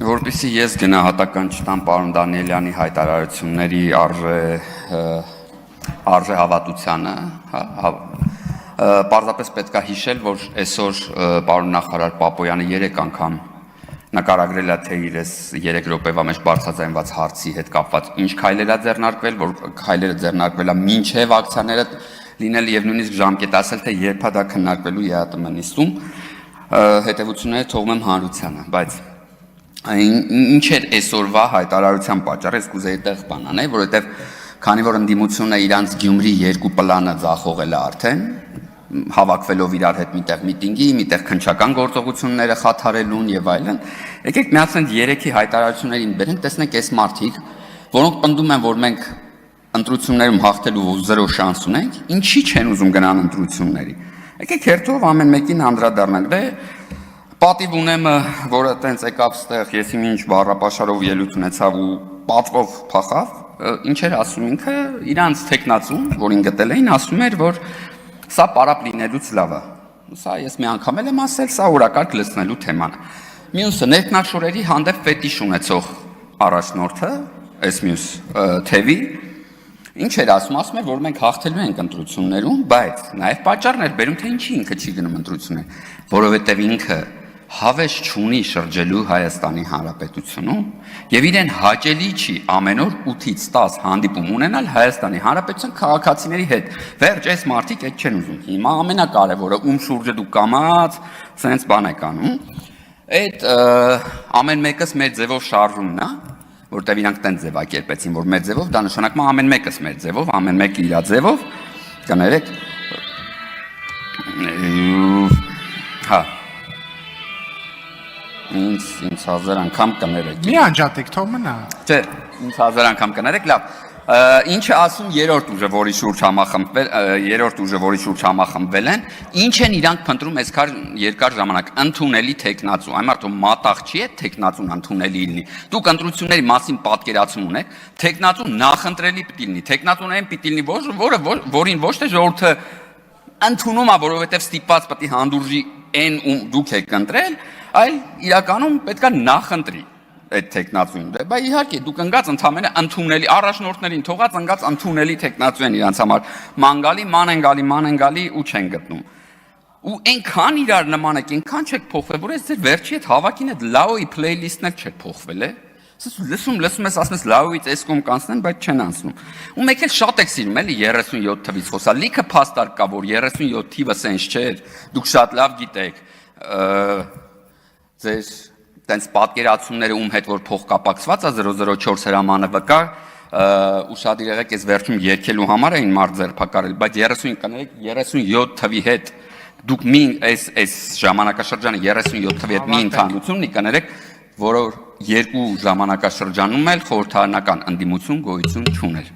Որպեսզի ես գնահատական չտամ պարոն Դանիելյանի հայտարարությունների արժե հավատությանը, պարզապես պետք է հիշել, որ այսօր պարոն նախարար Պապոյանը 3 անգամ նկարագրել է, թե իրես 3 րոպեվա մեջ բարձրաձայնված հարցի հետ կապված ինչ քայլեր է ձեռնարկվել, որ քայլերը ձեռնարկվել է մինչև ակցիաները լինել եւ նույնիսկ ժամկետ ասել, թե երբ է դա քննարկվելու ԵԱՏՄ նիստում, հետեւությունները թողում եմ հանրությանը, բայց ինչ էր այսօրվա հայտարարության պատճառը, ես կուզեի այդտեղ բան անել, որովհետև քանի որ ընդդիմությունը իրանց Գյումրի 2 պլանը ձախողել է արդեն, հավաքվելով իրար հետ միտեղ միտինգի, միտեղ քննչական գործողությունները խաթարելուն եւ այլն, եկեք միացնենք 3-ի հայտարարություններին բերենք, տեսնենք այս մարդիկ, որոնք պնդում են, որ մենք ընտրություններում հաղթելու 0 շանս ունենք, ինչի չեն ուզում գնան ընտրությունների։ Եկեք հերթով ամեն մեկին անդրադառնանք, դե պատիվ ունեմ, որը տենց եկավ ստեղ, ես ինչ բառապաշարով ելույթ ունեցավ ու պատվով փախավ, ինչ էր ասում ինքը, իրանց տեխնացուն, որին գտել էին, ասում էր, որ սա պարապ լինելուց լավ է։ Սա ես մի անգամ եմ ասել, սա օրակարգ լցնելու թեման է։ Մյուսը ներքնաշորերի հանդեպ ֆետիշ ունեցող առաջնորդը, այս մյուս թևի, ինչ էր ասում էր, որ մենք հաղթելու ենք ընտրություններում, բայց նաև պատճառն էր բերում, թե ինչի ինքը չի գնում ընտրություններ, որովհետև ինքը հավես չունի շրջելու Հայաստանի Հանրապետությունում եւ իրեն հաճելի չի ամեն օր 8-ից 10 հանդիպում ունենալ Հայաստանի Հանրապետության քաղաքացիների հետ։ Վերջ այս մարդիկ այդ չեն ուզում։ Հիմա ամենակարևորը ում շուրջը դու կամած, սենց բան եք անում։ Այդ ամեն մեկս մեր ձևով շարժումն է, որտեղ իրանք տենց ձևակերպեցին, որ մեր ձևով դա նշանակում է ամեն մեկս մեր ձևով, ամեն մեկը իր ձևով, կներեք։ Հա ինձ 1000 անգամ կներեք։ Մի անջատեք, թող մնա։ Չէ, ինձ 1000 անգամ կներեք, լավ։ Ինչ է ասում երրորդ ուժը, որի շուրջ համախմբվել են, ինչ են իրանք փնտրում այսքան երկար ժամանակ, ընդունելի տեխնացու, այն մարդու մատաղ չի է տեխնացուն ընդունելի լինի։ Դուք ընտրությունների մասին պատկերացում ունեք, տեխնացուն նախընտրելի պիտի լինի, տեխնացուներին պիտի լինի, որին ոչ թե ժողովուրդը ընդունում է, որովհետև ստիպված պետք է հանդուրժի այն ում դուք եք ընտրել, այլ իրականում պետք է նախընտրի այդ տեխնացուն։ Բա իհարկե դուք ընկած ընդամենը ընդունելի առաջնորդներին թողած ընկած ընդունելի տեխնացու են իրանց համար ման են գալի ու չեն գտնում։ Ու այնքան իրար նման եք, այնքան չեք փոխվել, որ այս ձեր վերջի այդ հավաքին այդ լաոյի փլեյլիստն էլ չեք փոխվել, է։ Լսում ես, ասում ես լաոյից այս կողմ կանցնեն, բայց չեն անցնում։ Ու մեկ էլ շատ եք սիրում, էլի 37 թվից խոսալ։ Լիքը փաստարկ կա, որ 37 թիվը սենց չէր։ Դուք շատ լավ գիտեք։ Ձեր տենց պատկերացումները ում հետ որ փող կապակցված է 004 հրամանը վկա ու շատ եղեք այս վերջում երկելու համար էին մարդ ձերբակալել, բայց 37 թվի հետ դուք մի այս ժամանակաշրջանը 37 թվի հետ մի ընդհանրություն կներեք, որը երկու ժամանակաշրջանում էլ խորհրդարանական ընդդիմություն գոյություն չուներ։